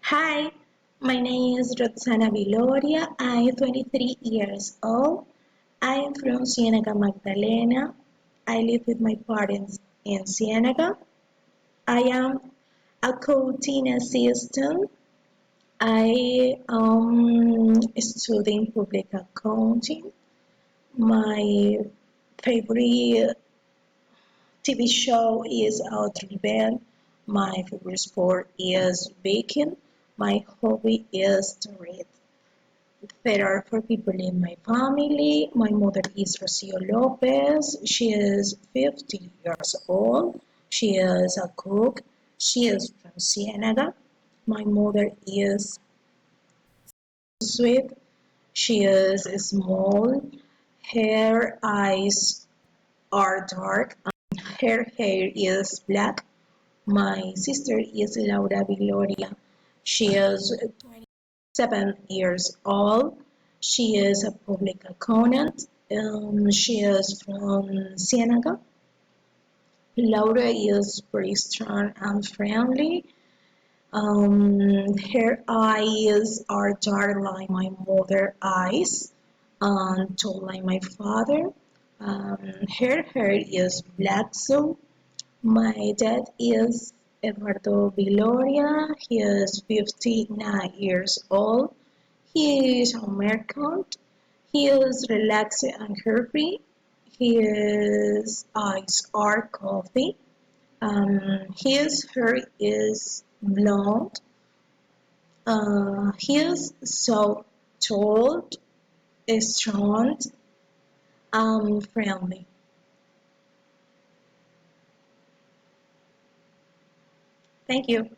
Hi, my name is Roxana Viloria. I'm 23 years old. I am from Cienega, Magdalena. I live with my parents in Cienega. I am a coaching assistant. I am studying public accounting. My favorite TV show is Rebel. My favorite sport is baking. My hobby is to read. There are four people in my family. My mother is Rocio Lopez. She is 50 years old. She is a cook. She is from Cienega. My mother is sweet. She is small. Her eyes are dark. Her hair is black. My sister is Laura Viloria. She is 7 years old. She is a public accountant. She is from Cienega. Laura is very strong and friendly. Her eyes are dark like my mother's eyes and tall like my father. Her hair is black, so my dad is Eduardo Viloria. He is 59 years old. He is American. He is relaxed and happy. His eyes are coffee. His hair is blonde. He is so tall, strong, and friendly. Thank you.